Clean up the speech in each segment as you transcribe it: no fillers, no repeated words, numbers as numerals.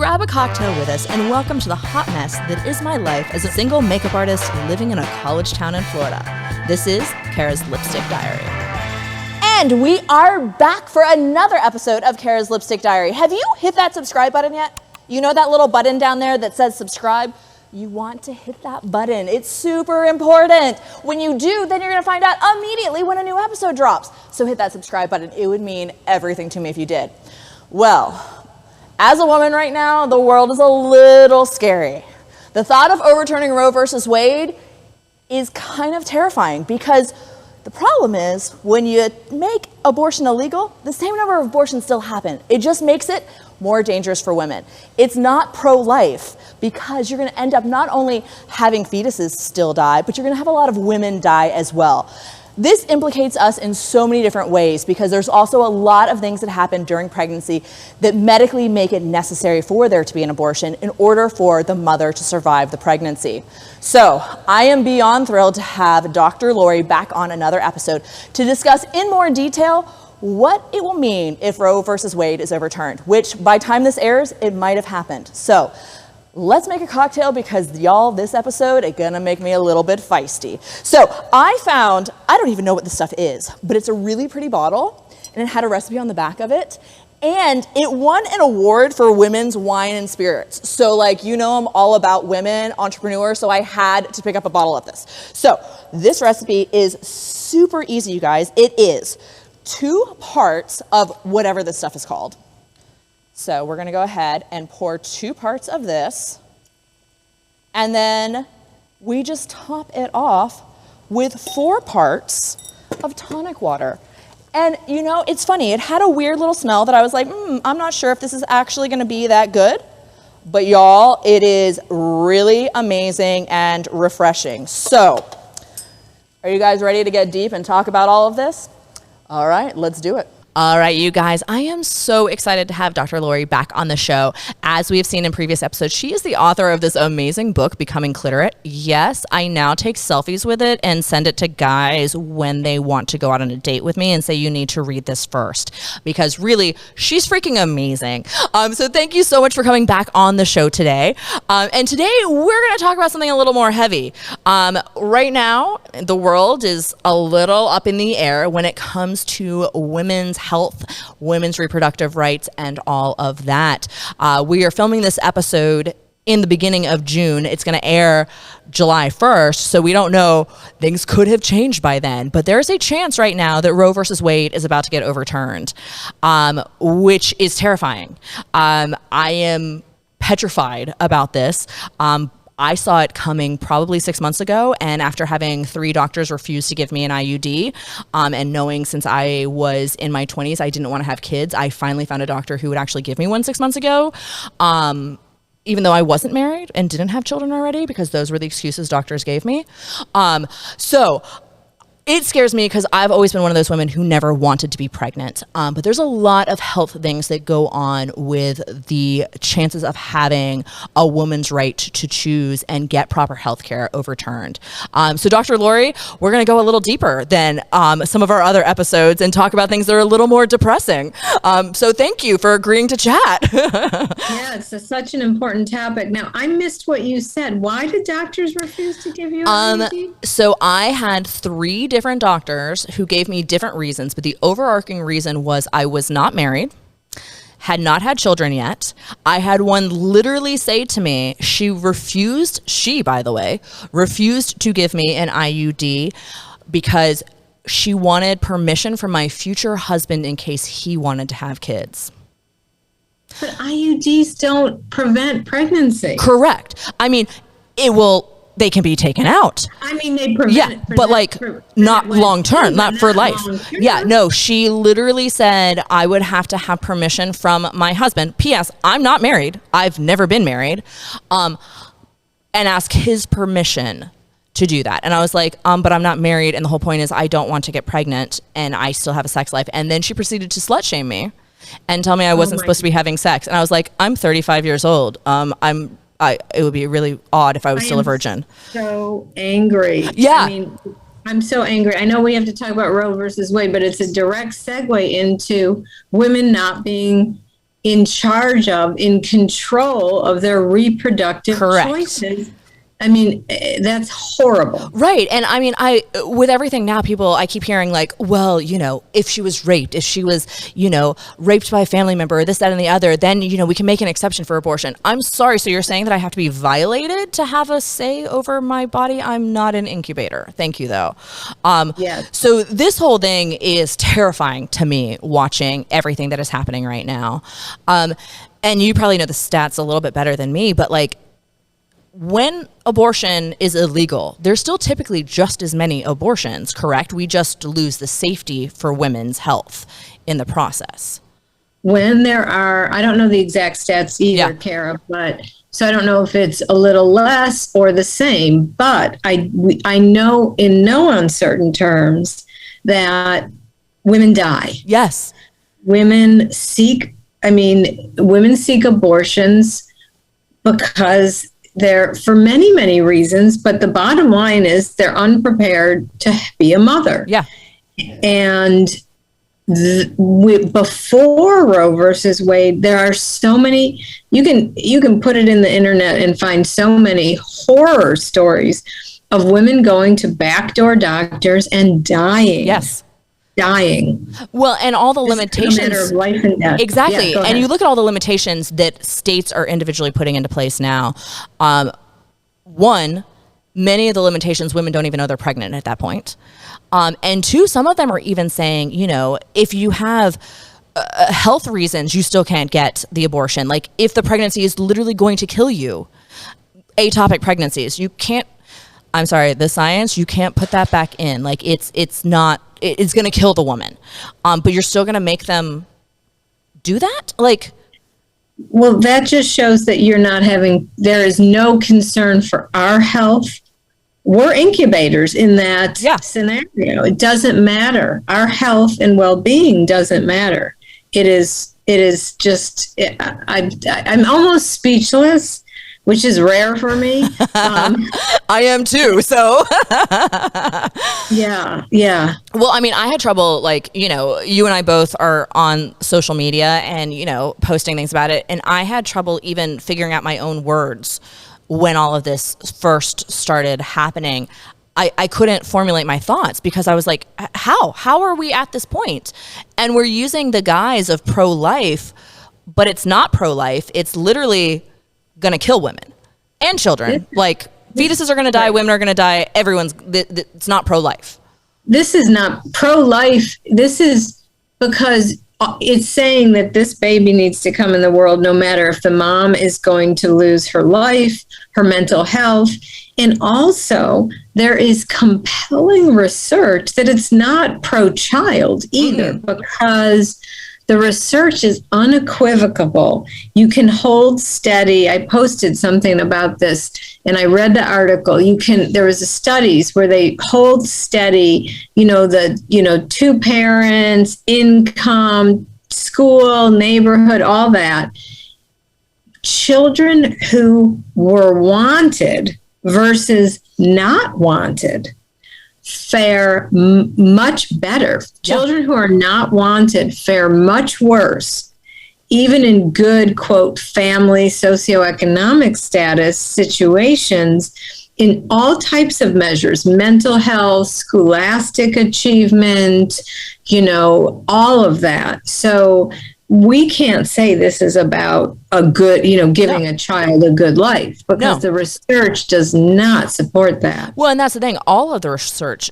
Grab a cocktail with us and welcome to the hot mess that is my life as a single makeup artist living in a college town in Florida. This is Kara's Lipstick Diary. And we are back for another episode of Kara's Lipstick Diary. Have you hit that subscribe button yet? You know that little button down there that says subscribe? You want to hit that button. It's super important. When you do, then you're gonna find out immediately when a new episode drops. So hit that subscribe button. It would mean everything to me if you did. Well, as a woman right now, the world is a little scary. The thought of overturning Roe versus Wade is kind of terrifying because the problem is when you make abortion illegal, the same number of abortions still happen. It just makes it more dangerous for women. It's not pro-life because you're gonna end up not only having fetuses still die, but you're gonna have a lot of women die as well. This implicates us in so many different ways because there's also a lot of things that happen during pregnancy that medically make it necessary for there to be an abortion in order for the mother to survive the pregnancy. So I am beyond thrilled to have Dr. Laurie back on another episode to discuss in more detail what it will mean if Roe versus Wade is overturned, which by the time this airs, it might have happened. So let's make a cocktail because y'all, this episode is gonna make me a little bit feisty. So I don't even know what this stuff is, but it's a really pretty bottle and it had a recipe on the back of it. And it won an award for women's wine and spirits. So like, you know, I'm all about women entrepreneurs, so I had to pick up a bottle of this. So this recipe is super easy, you guys. It is 2 parts of whatever this stuff is called. So we're gonna go ahead and pour 2 parts of this, and then we just top it off with 4 parts of tonic water. And you know, it's funny, it had a weird little smell that I was like, I'm not sure if this is actually gonna be that good, but y'all, it is really amazing and refreshing. So, are you guys ready to get deep and talk about all of this? All right, let's do it. All right, you guys, I am so excited to have Dr. Laurie back on the show. As we have seen in previous episodes, she is the author of this amazing book, Becoming Cliterate. Yes, I now take selfies with it and send it to guys when they want to go out on a date with me and say, you need to read this first, because really, she's freaking amazing. So thank you so much for coming back on the show today. And today, we're gonna talk about something a little more heavy. Right now, the world is a little up in the air when it comes to women's health, women's reproductive rights, and all of that. We are filming this episode in the beginning of June. It's going to air July 1st, so we don't know. Things could have changed by then, but there's a chance right now that Roe versus Wade is about to get overturned, which is terrifying. I am petrified about this. I saw it coming probably 6 months ago, and after having 3 doctors refuse to give me an IUD, and knowing since I was in my 20s I didn't want to have kids, I finally found a doctor who would actually give me one 6 months ago, even though I wasn't married and didn't have children already, because those were the excuses doctors gave me. So it scares me because I've always been one of those women who never wanted to be pregnant. But there's a lot of health things that go on with the chances of having a woman's right to choose and get proper health care overturned. So Dr. Laurie, we're going to go a little deeper than some of our other episodes and talk about things that are a little more depressing. So thank you for agreeing to chat. Yes, it's such an important topic. Now, I missed what you said. Why did doctors refuse to give you IUD? So I had 3 different doctors who gave me different reasons, but the overarching reason was I was not married, had not had children yet. I had one literally say to me, by the way, refused to give me an IUD because she wanted permission from my future husband in case he wanted to have kids. But IUDs don't prevent pregnancy. Correct. I mean, they can be taken out. I mean, they prevent but like not long term, not for life. Yeah, no, she literally said I would have to have permission from my husband. P.S. I'm not married. I've never been married. And ask his permission to do that. And I was like, but I'm not married. And the whole point is I don't want to get pregnant and I still have a sex life. And then she proceeded to slut shame me and tell me I wasn't supposed to be having sex. And I was like, I'm 35 years old. It would be really odd if I was still a virgin. So angry. Yeah. I mean, I'm so angry. I know we have to talk about Roe versus Wade, but it's a direct segue into women not being in charge of, in control of their reproductive choices. I mean, that's horrible. Right. And I mean, with everything now, I keep hearing like, well, if she was raped, if she was, raped by a family member, this, that, and the other, then, we can make an exception for abortion. I'm sorry. So you're saying that I have to be violated to have a say over my body? I'm not an incubator. Thank you, though. Yes. So this whole thing is terrifying to me, watching everything that is happening right now. And you probably know the stats a little bit better than me, but like, when abortion is illegal, there's still typically just as many abortions, correct? We just lose the safety for women's health in the process. When there are, I don't know the exact stats either, Kara, but so I don't know if it's a little less or the same, but I know in no uncertain terms that women die. Yes. Women seek abortions because they're, for many, many reasons, but the bottom line is they're unprepared to be a mother. Yeah. And before Roe versus Wade, there are so many, you can put it in the internet and find so many horror stories of women going to backdoor doctors and dying. Yes. Dying. Well, and all the limitations. It's a matter of life and death. Exactly. Yeah, and you look at all the limitations that states are individually putting into place now. One, many of the limitations, women don't even know they're pregnant at that point. And two, some of them are even saying, if you have health reasons, you still can't get the abortion. Like if the pregnancy is literally going to kill you, ectopic pregnancies, you can't, I'm sorry, the science, you can't put that back in. Like it's going to kill the woman. But you're still going to make them do that? Like, well, that just shows that there is no concern for our health. We're incubators in that scenario. It doesn't matter. Our health and well-being doesn't matter. It is just, I'm almost speechless, which is rare for me. I am too. So yeah. Well, I mean, I had trouble, like, you and I both are on social media and, posting things about it. And I had trouble even figuring out my own words when all of this first started happening. I couldn't formulate my thoughts because I was like, how are we at this point? And we're using the guise of pro-life, but it's not pro-life. It's literally going to kill women and children. Like fetuses are going to die, women are going to die. It's not pro-life. This is not pro-life. This is because it's saying that this baby needs to come in the world no matter if the mom is going to lose her life, her mental health. And also there is compelling research that it's not pro-child either, because the research is unequivocal. You can hold steady. I posted something about this and I read the article. There was studies where they hold steady, two parents, income, school, neighborhood, all that. Children who were wanted versus not wanted fare much better. Children who are not wanted fare much worse, even in good, quote, family socioeconomic status situations, in all types of measures, mental health, scholastic achievement, all of that. So we can't say this is about a good, giving a child a good life, because the research does not support that. Well, and that's the thing. All of the research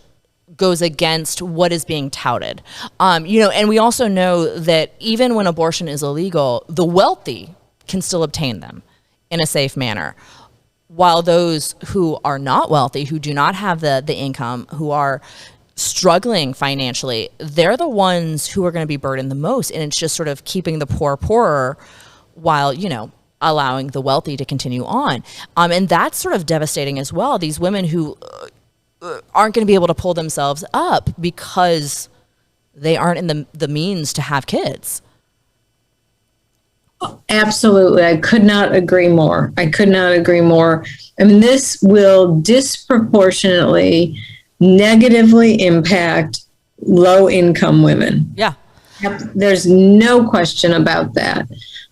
goes against what is being touted. And we also know that even when abortion is illegal, the wealthy can still obtain them in a safe manner, while those who are not wealthy, who do not have the income, who are struggling financially, they're the ones who are going to be burdened the most. And it's just sort of keeping the poor poorer while, allowing the wealthy to continue on. And that's sort of devastating as well. These women who aren't going to be able to pull themselves up because they aren't in the means to have kids. Absolutely. I could not agree more. I mean, this will disproportionately negatively impact low-income women. Yeah. Yep, there's no question about that.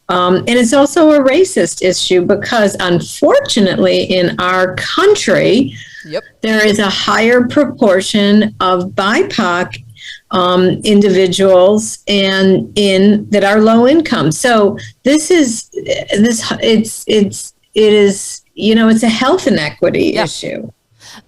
And it's also a racist issue because, unfortunately, in our country, there is a higher proportion of BIPOC individuals that are low income. So it is it's a health inequity issue.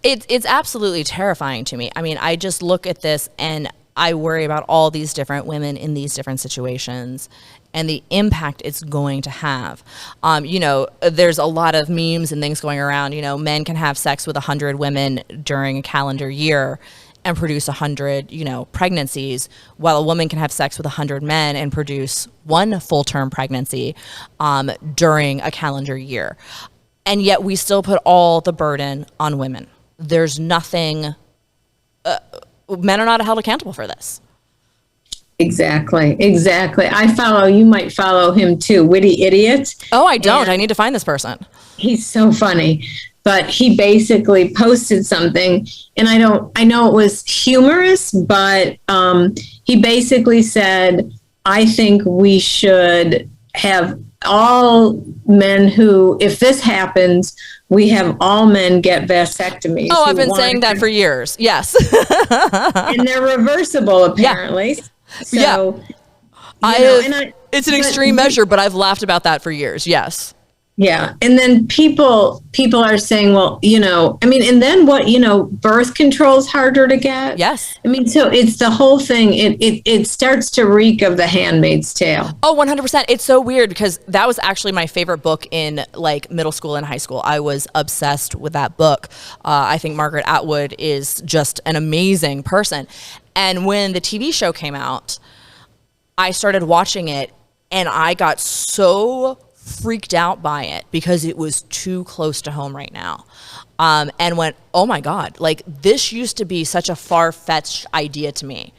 It's absolutely terrifying to me. I mean, I just look at this and I worry about all these different women in these different situations and the impact it's going to have. There's a lot of memes and things going around. Men can have sex with 100 women during a calendar year and produce 100, pregnancies, while a woman can have sex with 100 men and produce one full-term pregnancy during a calendar year. And yet we still put all the burden on women. There's nothing, men are not held accountable for this. Exactly. You might follow him too, Witty Idiot. Oh, I don't. I need to find this person. He's so funny. But he basically posted something, and I know it was humorous, but he basically said, I think we should have all men who, if this happens, we have all men get vasectomies. Oh, I've been saying that for years. Yes. And they're reversible, apparently. Yeah. So, it's an extreme measure, but I've laughed about that for years. Yes. Yeah. And then people are saying, well, and then what, birth control is harder to get. Yes. So it's the whole thing. It starts to reek of The Handmaid's Tale. Oh, 100%. It's so weird because that was actually my favorite book in like middle school and high school. I was obsessed with that book. I think Margaret Atwood is just an amazing person. And when the TV show came out, I started watching it and I got so freaked out by it because it was too close to home right now. And went, oh my God, like this used to be such a far-fetched idea to me.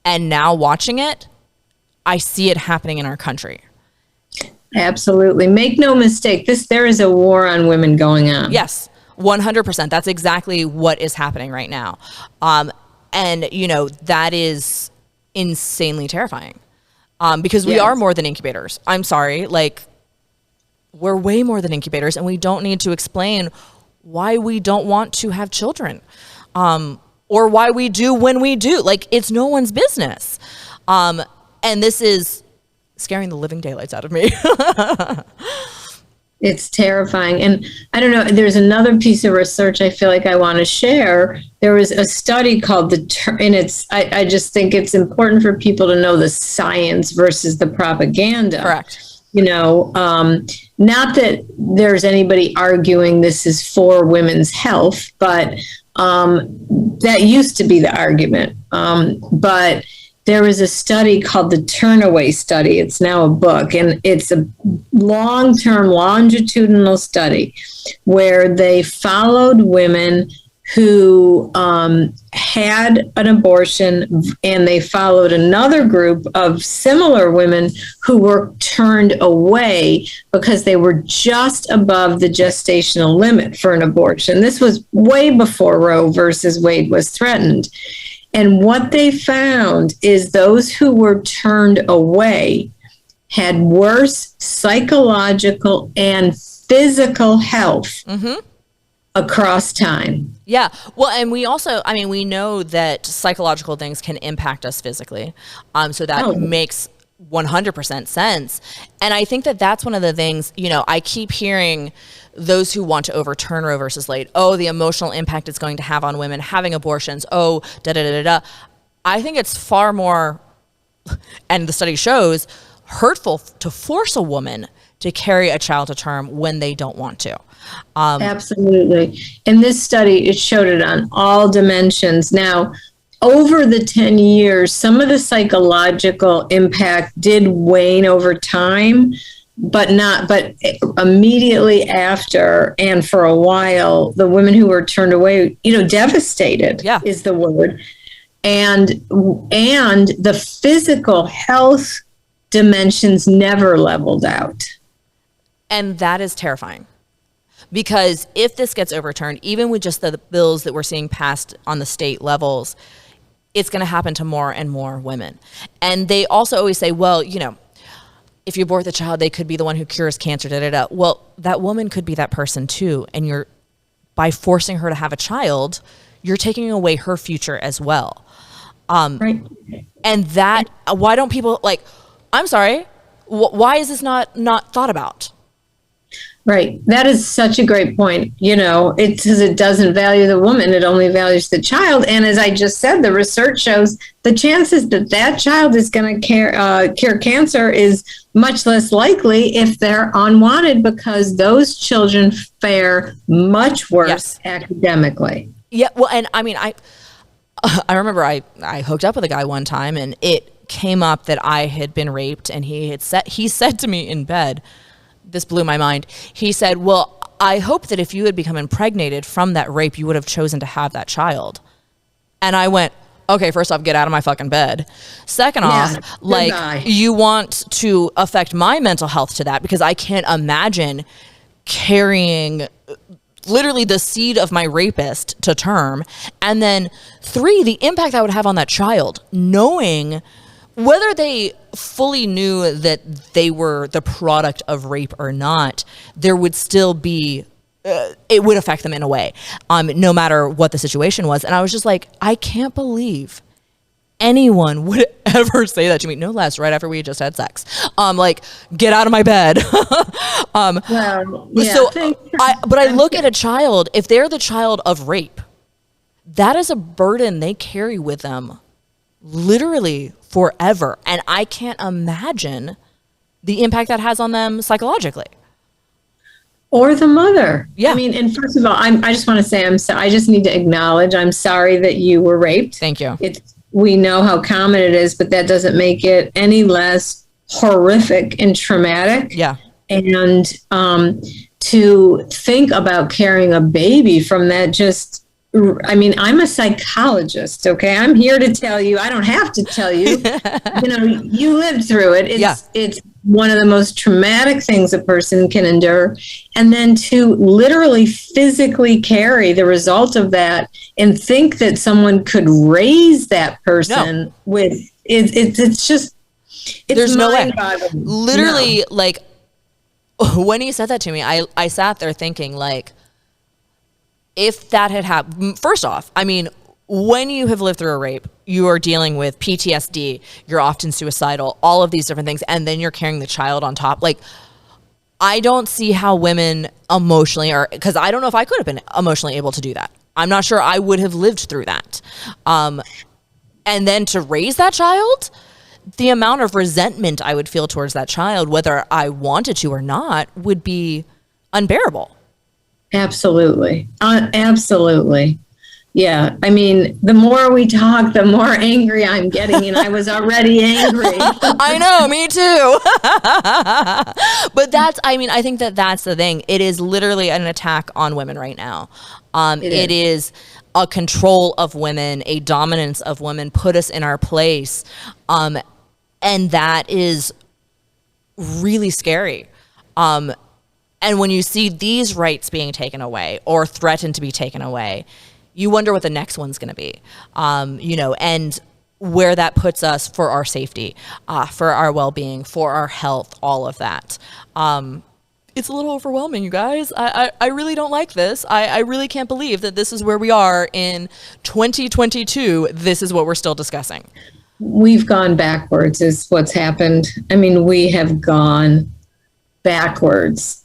And now watching it, I see it happening in our country. Absolutely. Make no mistake, there is a war on women going on. Yes, 100%. That's exactly what is happening right now. And that is insanely terrifying. Because we are more than incubators. I'm sorry, we're way more than incubators, and we don't need to explain why we don't want to have children, or why we do when we do. It's no one's business. And this is scaring the living daylights out of me. It's terrifying. And I don't know, there's another piece of research I feel like I want to share. There was a study called I just think it's important for people to know the science versus the propaganda. Correct. Not that there's anybody arguing this is for women's health, but that used to be the argument. But there was a study called the Turnaway Study. It's now a book, and it's a long-term longitudinal study where they followed women who had an abortion, and they followed another group of similar women who were turned away because they were just above the gestational limit for an abortion. This was way before Roe versus Wade was threatened. And what they found is those who were turned away had worse psychological and physical health across time. Yeah. Well, and we also, we know that psychological things can impact us physically. So that makes 100% sense. And I think that that's one of the things, I keep hearing those who want to overturn Roe versus Wade, the emotional impact it's going to have on women having abortions, I think it's far more, and the study shows, hurtful to force a woman to carry a child to term when they don't want to. Absolutely. In this study, it showed it on all dimensions. Now, over the 10 years, some of the psychological impact did wane over time, but immediately after and for a while, the women who were turned away, devastated is the word. And the physical health dimensions never leveled out. And that is terrifying. Because if this gets overturned, even with just the bills that we're seeing passed on the state levels, it's going to happen to more and more women. And they also always say, well, you know, if you abort the child, they could be the one who cures cancer, da, da, da. Well, that woman could be that person too. And by forcing her to have a child, you're taking away her future as well. Right. And that, why don't people, like, I'm sorry, why is this not thought about? Right. That is such a great point. You know, it doesn't value the woman. It only values the child. And as I just said, the research shows the chances that child is going to cure cancer is much less likely if they're unwanted, because those children fare much worse academically. Yeah. Well, and I mean, I remember I hooked up with a guy one time, and it came up that I had been raped, and he said to me in bed, this blew my mind. He said, well, I hope that if you had become impregnated from that rape, you would have chosen to have that child. And I went, okay, first off, get out of my fucking bed. Second off, like, you want to affect my mental health to that, because I can't imagine carrying literally the seed of my rapist to term. And then 3, the impact that would have on that child, knowing whether they fully knew that they were the product of rape or not, there would still be, it would affect them in a way, no matter what the situation was. And I was just like, I can't believe anyone would ever say that to me, no less right after we had just had sex. Like, get out of my bed. But I look at a child, if they're the child of rape, that is a burden they carry with them literally forever. And I can't imagine the impact that has on them psychologically. Or the mother. Yeah. I mean, and first of all, I just want to say, I just need to acknowledge, I'm sorry that you were raped. Thank you. We know how common it is, but that doesn't make it any less horrific and traumatic. Yeah. And to think about carrying a baby from that, I mean, I'm a psychologist, okay? I'm here to tell you, I don't have to tell you, you know, you lived through it. It's one of the most traumatic things a person can endure. And then to literally physically carry the result of that and think that someone could raise that person with, it's just, there's no way. Literally, like, when he said that to me, I sat there thinking, like, if that had happened, first off, I mean, when you have lived through a rape, you are dealing with PTSD, you're often suicidal, all of these different things, and then you're carrying the child on top. Like, I don't see how women emotionally are, because I don't know if I could have been emotionally able to do that. I'm not sure I would have lived through that. And then to raise that child, the amount of resentment I would feel towards that child, whether I wanted to or not, would be unbearable. Absolutely. Absolutely. Yeah. I mean, the more we talk, the more angry I'm getting, and I was already angry. I know, me too. But I think that's the thing. It is literally an attack on women right now. It is a control of women, a dominance of women, put us in our place. And that is really scary. And when you see these rights being taken away or threatened to be taken away, you wonder what the next one's going to be, and where that puts us for our safety, for our well-being, for our health, all of that. It's a little overwhelming, you guys. I really don't like this. I really can't believe that this is where we are in 2022. This is what we're still discussing. We've gone backwards is what's happened. I mean, we have gone backwards.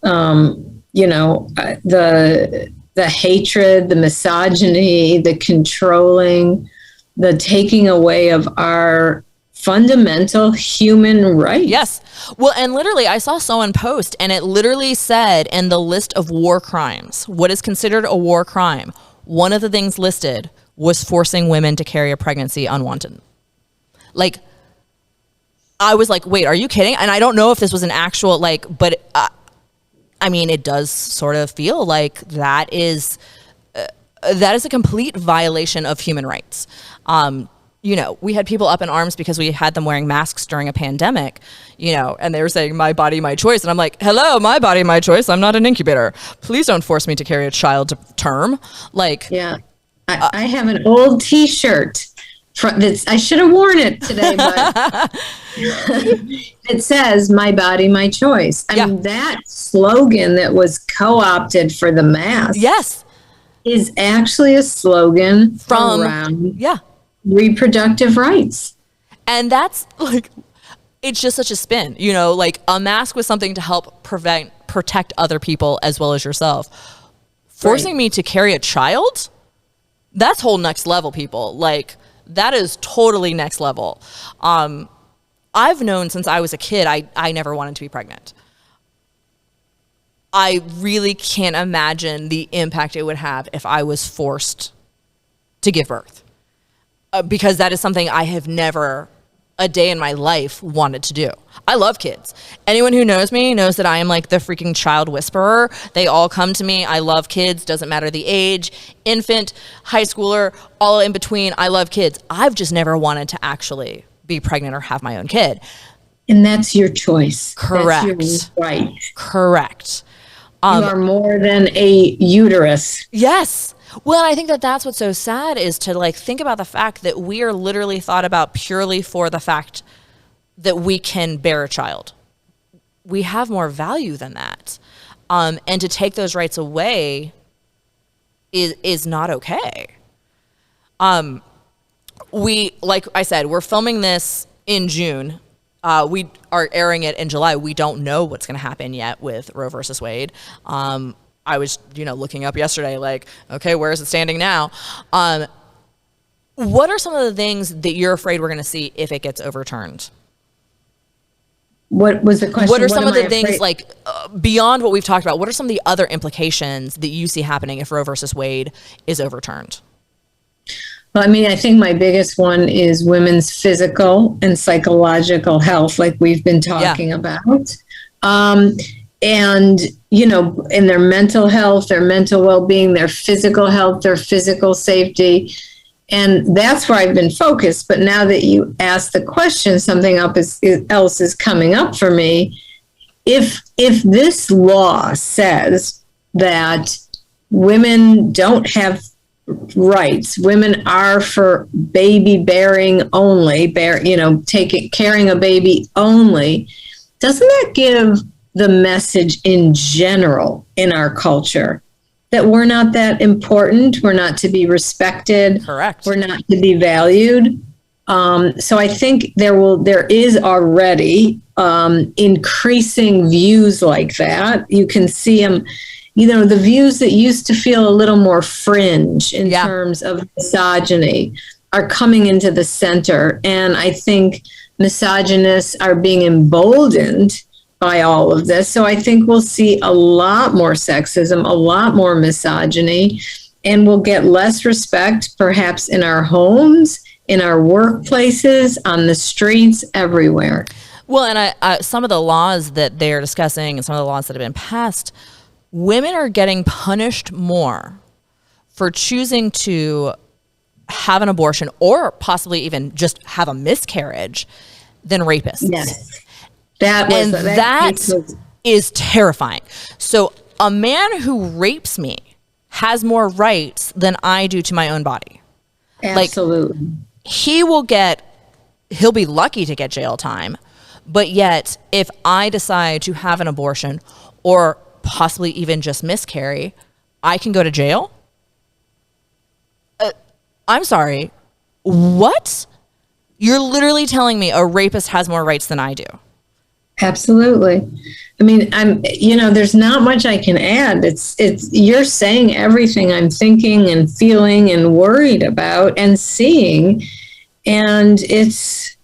The hatred, the misogyny, the controlling, the taking away of our fundamental human rights. Yes. Well, and literally, I saw someone post, and it literally said in the list of war crimes, what is considered a war crime, one of the things listed was forcing women to carry a pregnancy unwanted. Like, I was like, wait, are you kidding? And I don't know if this was an actual, but I mean, it does sort of feel like that is a complete violation of human rights. We had people up in arms because we had them wearing masks during a pandemic, and they were saying, my body, my choice. And I'm like, hello, my body, my choice. I'm not an incubator. Please don't force me to carry a child to term. I have an old T-shirt I should have worn it today, but it says "My body, my choice." I mean, that slogan that was co-opted for the mask, is actually a slogan from around reproductive rights, and that's like, it's just such a spin. You know, like a mask was something to help protect other people as well as yourself. Forcing me to carry a child, that's whole next level, people. Like, that is totally next level. I've known since I was a kid, I never wanted to be pregnant. I really can't imagine the impact it would have if I was forced to give birth. Because that is something I have never a day in my life wanted to do. I love kids. Anyone who knows me knows that I am like the freaking child whisperer. They all come to me. I love kids. Doesn't matter the age, infant, high schooler, all in between. I love kids. I've just never wanted to actually be pregnant or have my own kid. And that's your choice. Correct. That's your right. Correct. You are more than a uterus. Yes. Well, I think that that's what's so sad, is to like think about the fact that we are literally thought about purely for the fact that we can bear a child. We have more value than that. And to take those rights away is not okay. We, like I said, we're filming this in June. We are airing it in July. We don't know what's going to happen yet with Roe versus Wade. I was, looking up yesterday, like, okay, where is it standing now? What are some of the things that you're afraid we're going to see if it gets overturned? What was the question? What are some of the things, like, beyond what we've talked about, what are some of the other implications that you see happening if Roe versus Wade is overturned? Well, I mean, I think my biggest one is women's physical and psychological health, like we've been talking about. And, in their mental health, their mental well-being, their physical health, their physical safety. And that's where I've been focused. But now that you asked the question, something else is coming up for me. If this law says that women don't have rights, women are for baby bearing only, carrying a baby only, doesn't that give the message in general in our culture that we're not that important, we're not to be respected, correct, we're not to be valued? So I think there is already increasing views like that. You can see them, the views that used to feel a little more fringe in terms of misogyny are coming into the center. And I think misogynists are being emboldened by all of this. So I think we'll see a lot more sexism, a lot more misogyny, and we'll get less respect perhaps in our homes, in our workplaces, on the streets, everywhere. Well, and some of the laws that they're discussing and some of the laws that have been passed, women are getting punished more for choosing to have an abortion or possibly even just have a miscarriage than rapists. Yes. That is terrifying. So a man who rapes me has more rights than I do to my own body. Absolutely. Like, he'll be lucky to get jail time, but yet if I decide to have an abortion or possibly even just miscarry, I can go to jail? I'm sorry. What? You're literally telling me a rapist has more rights than I do. Absolutely. I mean, there's not much I can add. It's you're saying everything I'm thinking and feeling and worried about and seeing, and it's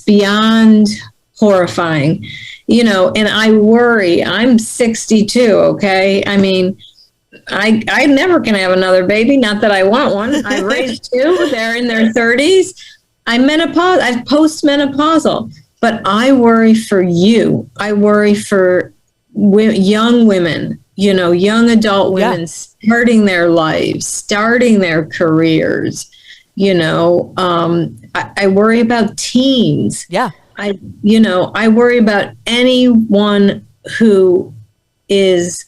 beyond horrifying. And I worry. I'm 62, okay? I mean, I never can have another baby, not that I want one. I raised two, they're in their 30s. I'm postmenopausal. But I worry for you. I worry for young women, young adult women starting their lives, starting their careers. I worry about teens. Yeah. I worry about anyone who is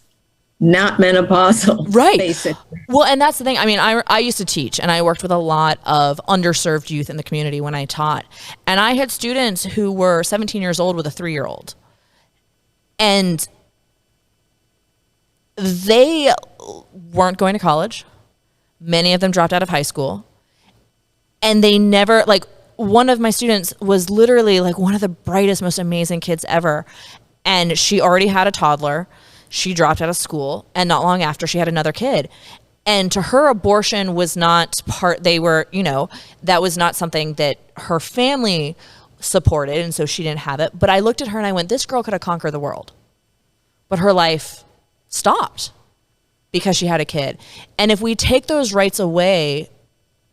not menopausal. Right. Basically. Well, and that's the thing. I mean, I used to teach, and I worked with a lot of underserved youth in the community when I taught. And I had students who were 17 years old with a 3-year-old. And they weren't going to college. Many of them dropped out of high school. And they never, like, one of my students was literally like one of the brightest, most amazing kids ever. And she already had a toddler. She dropped out of school, and not long after she had another kid. And to her, abortion was not that was not something that her family supported, and so she didn't have it. But I looked at her and I went, this girl could have conquered the world. But her life stopped because she had a kid. And if we take those rights away,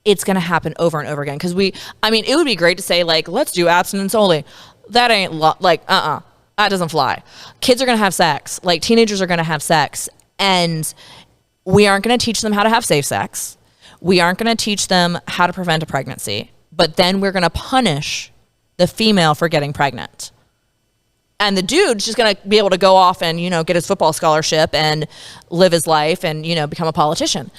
it's going to happen over and over again. Because it would be great to say, like, let's do abstinence only. That ain't, that doesn't fly. Kids are going to have sex. Like, teenagers are going to have sex. And we aren't going to teach them how to have safe sex. We aren't going to teach them how to prevent a pregnancy. But then we're going to punish the female for getting pregnant. And the dude's just going to be able to go off and, get his football scholarship and live his life and, become a politician.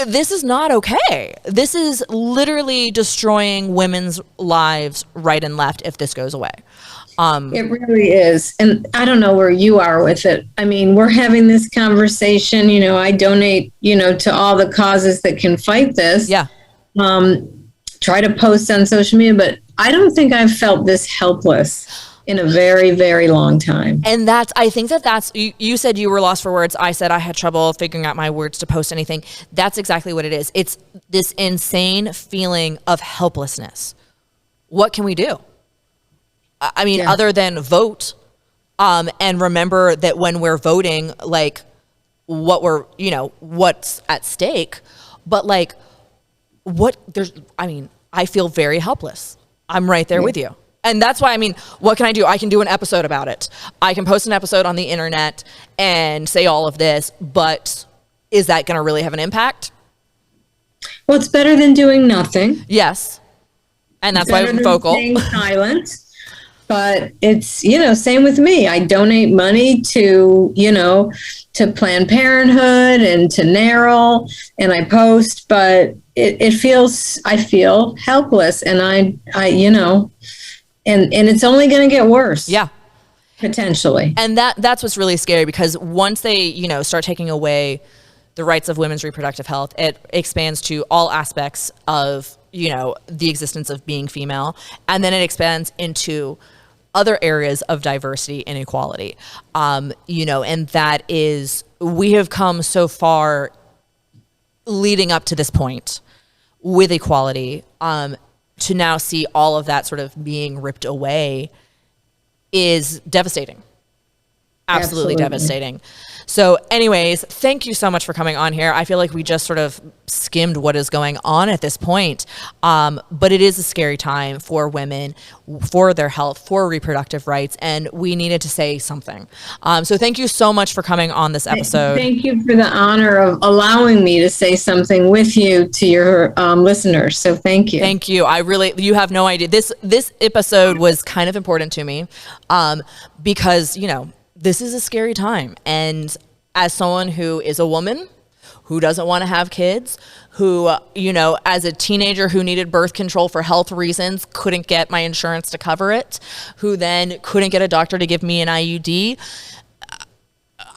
This is not okay. This is literally destroying women's lives right and left if this goes away. It really is. And I don't know where you are with it. I mean, we're having this conversation, I donate, to all the causes that can fight this. Yeah. Try to post on social media, but I don't think I've felt this helpless in a very, very long time. And I think that's, you said you were lost for words. I said I had trouble figuring out my words to post anything. That's exactly what it is. It's this insane feeling of helplessness. What can we do? I mean, other than vote, and remember that when we're voting, like, what's at stake, but like, I feel very helpless. I'm right there with you. And that's why, what can I do? I can do an episode about it. I can post an episode on the internet and say all of this, but is that going to really have an impact? Well, it's better than doing nothing. Yes. And that's why I'm vocal. Staying silent. But it's, same with me. I donate money to, to Planned Parenthood and to NARAL, and I post, but I feel helpless, and and it's only going to get worse. Yeah. Potentially. And that's what's really scary, because once they, start taking away the rights of women's reproductive health, it expands to all aspects of, the existence of being female. And then it expands into other areas of diversity and equality. And that is, we have come so far leading up to this point with equality, to now see all of that sort of being ripped away is devastating. Absolutely devastating. So anyways, thank you so much for coming on here. I feel like we just sort of skimmed what is going on at this point. But it is a scary time for women, for their health, for reproductive rights, and we needed to say something. So thank you so much for coming on this episode. Thank you for the honor of allowing me to say something with you to your listeners. So thank you. Thank you. You have no idea. This episode was kind of important to me, because, this is a scary time. And as someone who is a woman, who doesn't want to have kids, who, as a teenager who needed birth control for health reasons, couldn't get my insurance to cover it, who then couldn't get a doctor to give me an IUD,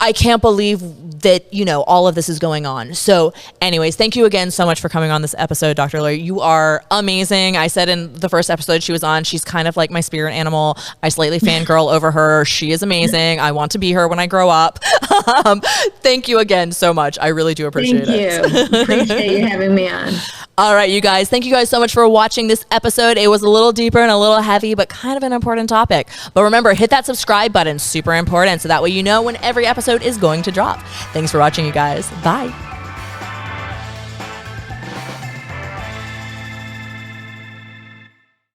I can't believe that, all of this is going on. So anyways, thank you again so much for coming on this episode, Dr. Laurie. You are amazing. I said in the first episode she was on, she's kind of like my spirit animal. I slightly fangirl over her. She is amazing. I want to be her when I grow up. Thank you again so much. I really do appreciate it. Thank you. Appreciate you having me on. All right, you guys. Thank you guys so much for watching this episode. It was a little deeper and a little heavy, but kind of an important topic. But remember, hit that subscribe button. Super important. So that way you know when every episode is going to drop. Thanks for watching, you guys. Bye.